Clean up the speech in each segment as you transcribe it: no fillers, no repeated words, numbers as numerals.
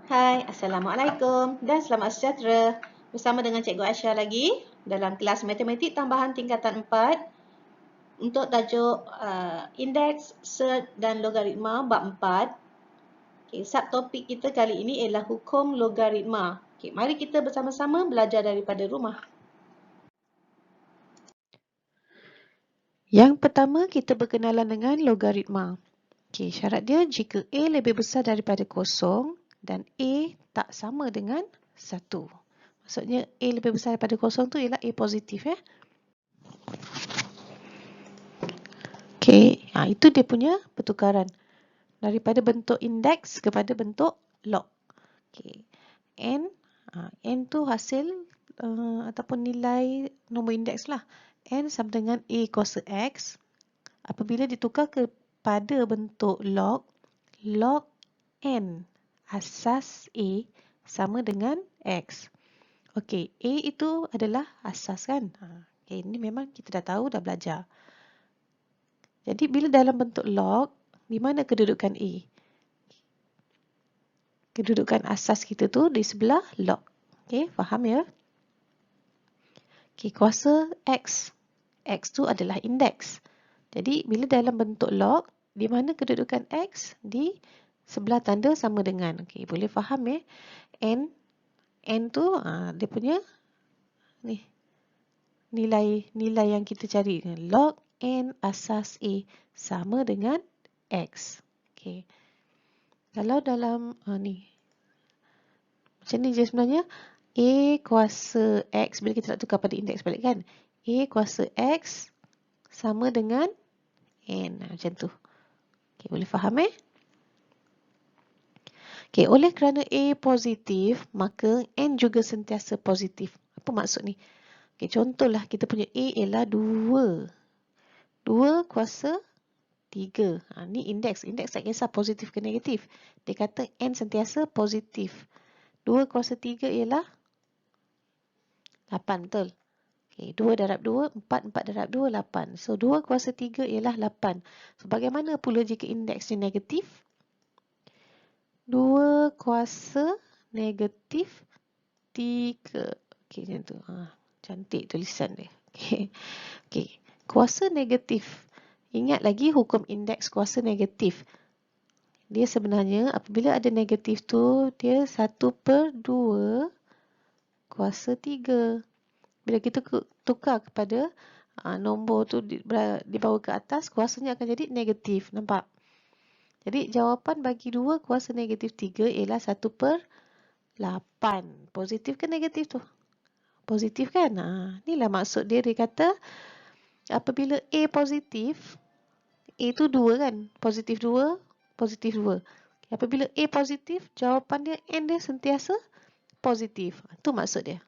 Hai, Assalamualaikum dan selamat sejahtera. Bersama dengan Cikgu Aisyah lagi dalam kelas Matematik Tambahan Tingkatan 4 untuk tajuk Indeks, Sert dan Logaritma bab 4. Subtopik kita kali ini ialah Hukum Logaritma. Mari kita bersama-sama belajar daripada rumah. Yang pertama, kita berkenalan dengan logaritma. Syarat dia jika A lebih besar daripada kosong dan A tak sama dengan 1. Maksudnya A lebih besar daripada kosong tu ialah A positif. Itu dia punya pertukaran. Daripada bentuk indeks kepada bentuk log. N tu hasil ataupun nilai nombor indeks lah. N sama dengan A kuasa X. Apabila ditukar kepada bentuk log, log N asas A sama dengan X. Okey, A itu adalah asas kan? Ini memang kita dah tahu, dah belajar. Jadi bila dalam bentuk log, di mana kedudukan A? Kedudukan asas kita tu di sebelah log. Okey, faham ya? Kuasa X. X tu adalah indeks. Jadi bila dalam bentuk log, di mana kedudukan X? Di sebelah tanda sama dengan. Boleh faham ya? N tu dia punya ni nilai yang kita cari. Log N asas A sama dengan X. Kalau dalam ni macam ni je sebenarnya. A kuasa X, bila kita nak tukar pada indeks balik kan, A kuasa X sama dengan N. Macam tu. Boleh faham oleh kerana A positif, maka N juga sentiasa positif. Apa maksud ni? Contohlah kita punya A ialah 2. 2 kuasa 3. Ni indeks. Indeks tak kisah positif ke negatif. Dia kata N sentiasa positif. 2 kuasa 3 ialah 8, betul? 2 darab 2, 4 darab 2, 8. So, 2 kuasa 3 ialah 8. So, bagaimana pula jika indeksnya negatif? 2 kuasa negatif 3. Macam tu. Cantik tulisan dia. Kuasa negatif. Ingat lagi hukum indeks kuasa negatif. Dia sebenarnya apabila ada negatif tu, dia 1/2 kuasa 3. Bila kita tukar kepada nombor tu dibawa ke atas, kuasanya akan jadi negatif. Nampak? Jadi jawapan bagi 2 kuasa negatif 3 ialah 1/8. Positif ke negatif tu? Positif kan? Inilah maksud dia. Dia kata apabila A positif, A tu 2 kan? Positif 2, positif 2. Apabila A positif, jawapan dia N dia sentiasa positif. Itu maksud dia.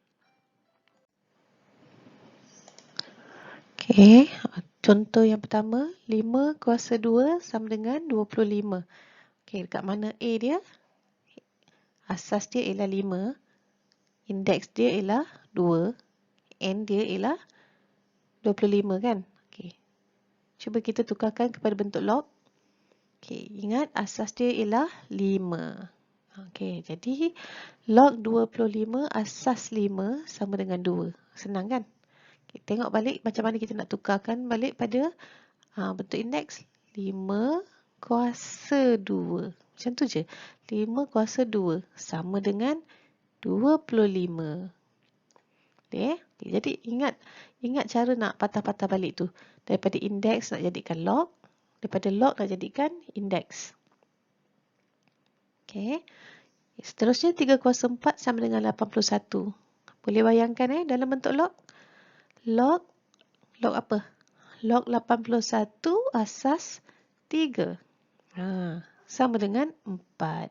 Contoh yang pertama, 5 kuasa 2 sama dengan 25. Dekat mana A dia? Asas dia ialah 5. Indeks dia ialah 2. N dia ialah 25 kan? Cuba kita tukarkan kepada bentuk log. Ingat asas dia ialah 5. Jadi log 25 asas 5 sama dengan 2. Senang kan? Tengok balik macam mana kita nak tukarkan balik pada bentuk indeks. 5 kuasa 2. Macam tu je. 5 kuasa 2 sama dengan 25. Jadi ingat cara nak patah-patah balik tu. Daripada indeks nak jadikan log. Daripada log nak jadikan indeks. Seterusnya 3 kuasa 4 sama dengan 81. Boleh bayangkan dalam bentuk log. Log apa? Log 81 asas 3. Sama dengan 4.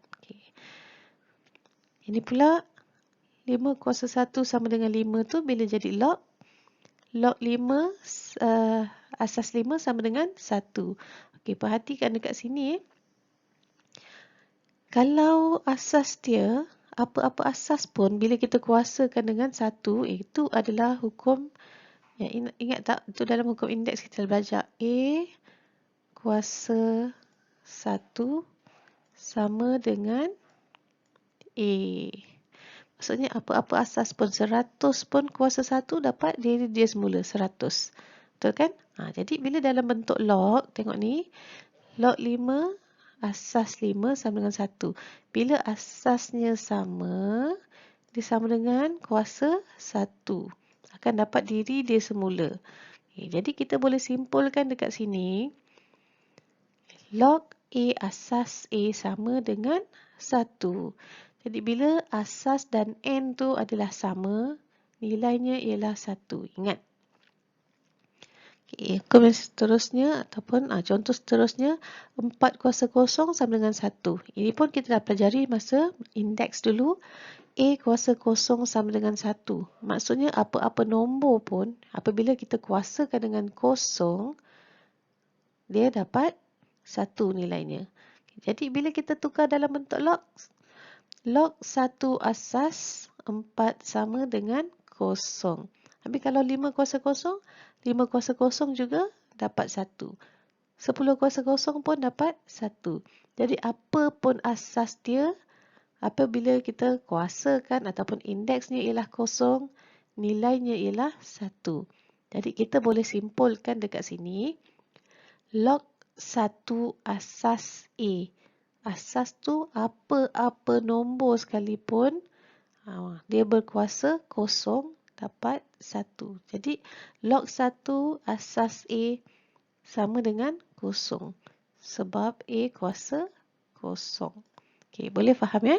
Ini pula 5 kuasa 1 sama dengan 5 tu bila jadi log. Log 5 asas 5 sama dengan 1. Perhatikan dekat sini. Kalau asas dia, apa-apa asas pun bila kita kuasakan dengan 1, itu adalah hukum. Ingat tak? Itu dalam hukum indeks kita belajar. A kuasa 1 sama dengan A. Maksudnya apa-apa asas pun 100 pun kuasa 1 dapat diri dia semula 100. Betul kan? Jadi bila dalam bentuk log, tengok ni, log 5 asas 5 sama dengan 1. Bila asasnya sama, dia sama dengan kuasa 1. Akan dapat diri dia semula. Jadi kita boleh simpulkan dekat sini, log A asas A sama dengan 1. Jadi bila asas dan N tu adalah sama, nilainya ialah 1. Ingat. Komen seterusnya ataupun contoh seterusnya, 4 kuasa kosong sama dengan 1. Ini pun kita dah pelajari masa indeks dulu. A kuasa kosong sama dengan 1. Maksudnya apa-apa nombor pun, apabila kita kuasakan dengan kosong, dia dapat 1 nilainya. Jadi bila kita tukar dalam bentuk log, log 1 asas 4 sama dengan kosong. Habis kalau 5 kuasa kosong, 5 kuasa kosong juga dapat 1. 10 kuasa kosong pun dapat 1. Jadi apa pun asas dia, apabila kita kuasakan ataupun indeksnya ialah kosong, nilainya ialah 1. Jadi kita boleh simpulkan dekat sini, log 1 asas A. Asas tu apa-apa nombor sekalipun, dia berkuasa kosong dapat 1. Jadi log 1 asas A sama dengan kosong. Sebab A kuasa kosong. Okey, boleh faham ya?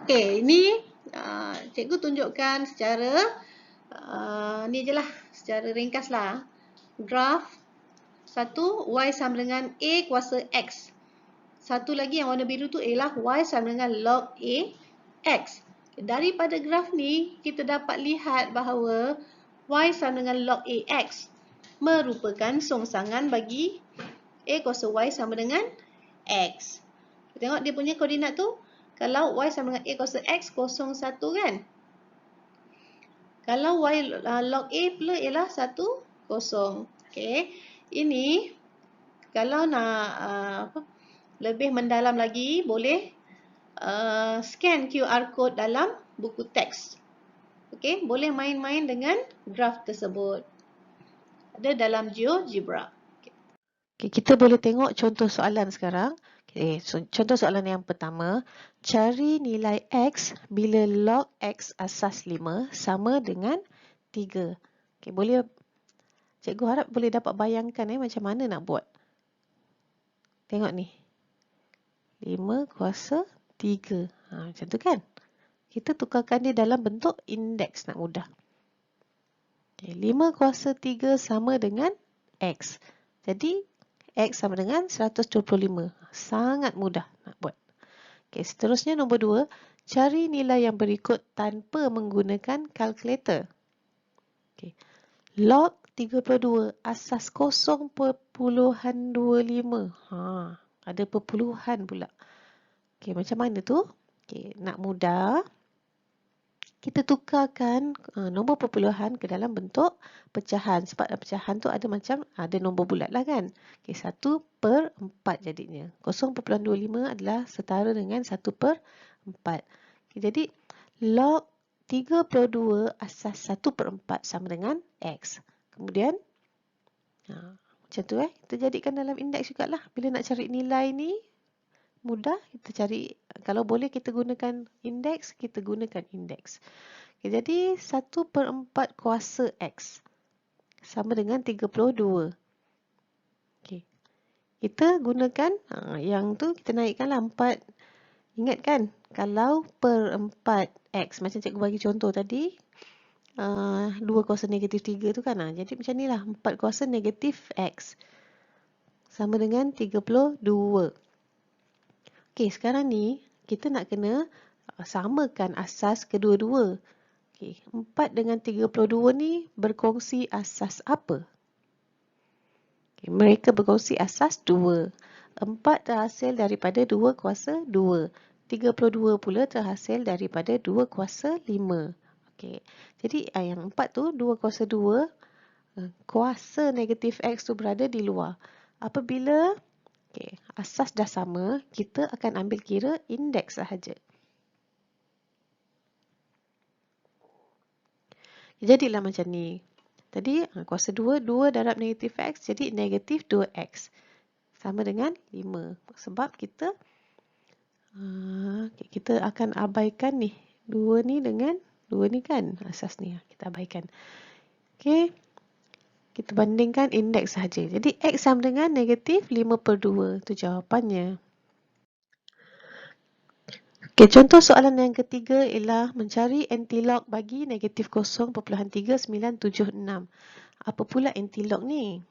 Okey, ini cikgu tunjukkan secara ni je lah, secara ringkas lah. Graf 1, Y sama dengan A kuasa X. Satu lagi yang warna biru tu ialah Y sama dengan log A X. Daripada graf ni, kita dapat lihat bahawa Y sama dengan log A X merupakan songsangan bagi A kuasa Y sama dengan X. Tengok dia punya koordinat tu. Kalau Y sama dengan A kuasa X, 0, 1 kan? Kalau Y log A pula ialah 1, 0. Okay. Ini kalau nak lebih mendalam lagi, boleh scan QR code dalam buku teks. Okay. Boleh main-main dengan graf tersebut. Ada dalam GeoGebra. Okay, kita boleh tengok contoh soalan sekarang. Okay, so contoh soalan yang pertama, cari nilai X bila log X asas 5 sama dengan 3. Okay, boleh, cikgu harap boleh dapat bayangkan macam mana nak buat. Tengok ni. 5 kuasa 3. Macam tu kan? Kita tukarkan dia dalam bentuk indeks nak mudah. Okay, 5 kuasa 3 sama dengan X. Jadi, X sama dengan 125. Sangat mudah nak buat. Okay, seterusnya nombor 2. Cari nilai yang berikut tanpa menggunakan kalkulator. Okay. Log 32 asas 0.25. Ada perpuluhan pula. Okay, macam mana tu? Okay, nak mudah, kita tukarkan nombor perpuluhan ke dalam bentuk pecahan. Sebab pecahan tu ada macam, ada nombor bulat lah kan. Okay, 1/4 jadinya. 0.25 adalah setara dengan 1/4. Okay, jadi log 32 asas 1/4 sama dengan X. Kemudian, macam tu kita jadikan dalam indeks jugalah. Bila nak cari nilai ni, mudah kita cari. Kalau boleh kita gunakan indeks, kita gunakan indeks. Okay, jadi 1/4 kuasa X sama dengan 32. Okay. Kita gunakan yang tu, kita naikkanlah 4. Ingat kan, kalau per 4 X, macam cikgu bagi contoh tadi, 2 kuasa negatif 3 tu kan. Jadi macam ni lah, 4 kuasa negatif X sama dengan 32. Okey, sekarang ni kita nak kena samakan asas kedua-dua. Okey, 4 dengan 32 ni berkongsi asas apa? Okay, mereka berkongsi asas 2. 4 terhasil daripada 2 kuasa 2. 32 pula terhasil daripada 2 kuasa 5. Okey, jadi yang 4 tu 2 kuasa 2, kuasa negatif X tu berada di luar. Apabila Okey, asas dah sama, kita akan ambil kira indeks sahaja. Jadilah macam ni. Tadi kuasa 2, 2 darab negatif X, jadi negatif 2X. Sama dengan 5. Sebab kita akan abaikan ni. 2 ni dengan 2 ni kan. Asas ni kita abaikan. Okey. Kita bandingkan indeks sahaja. Jadi X sama dengan negatif 5/2. Itu jawapannya. Okey, contoh soalan yang ketiga ialah mencari antilog bagi negatif 0.3976. Apa pula antilog ni?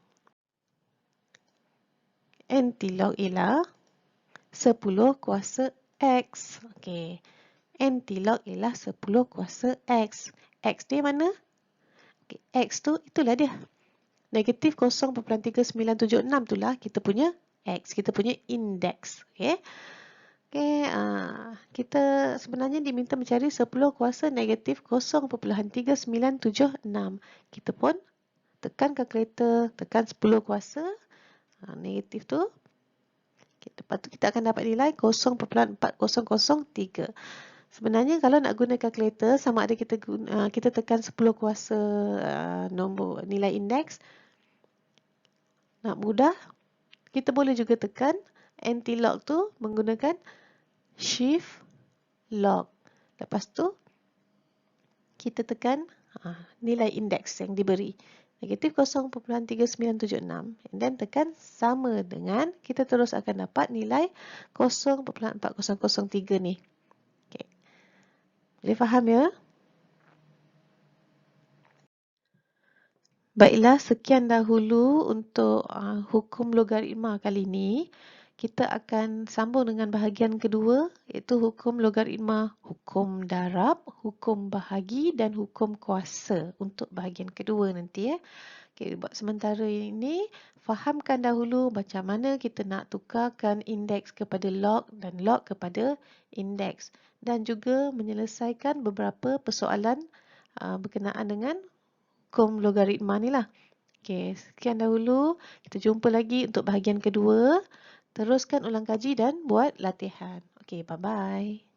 Antilog ialah 10 kuasa X. Okey. Antilog ialah 10 kuasa X. X dia mana? Okay. X tu, itulah dia. Negatif 0.3976 itulah kita punya X. Kita punya indeks. Okey. Okay, kita sebenarnya diminta mencari 10 kuasa negatif 0.3976. Kita pun tekan kalkulator, tekan 10 kuasa negatif tu. Lepas tu kita akan dapat nilai 0.4003. Sebenarnya kalau nak guna kalkulator, sama ada kita tekan 10 kuasa nombor nilai indeks, nak mudah, kita boleh juga tekan anti-log tu menggunakan shift log. Lepas tu kita tekan nilai indeks yang diberi negatif 0.3976 and then tekan sama dengan kita terus akan dapat nilai 0.4003 ni. Okay. Boleh faham ya? Baiklah, sekian dahulu untuk hukum logaritma kali ini. Kita akan sambung dengan bahagian kedua, iaitu hukum logaritma, hukum darab, hukum bahagi dan hukum kuasa untuk bahagian kedua nanti. Okay, buat sementara ini, fahamkan dahulu macam mana kita nak tukarkan indeks kepada log dan log kepada indeks. Dan juga menyelesaikan beberapa persoalan berkenaan dengan hukum logaritma ni lah. Okay, sekian dahulu. Kita jumpa lagi untuk bahagian kedua. Teruskan ulang kaji dan buat latihan. Okay, bye-bye.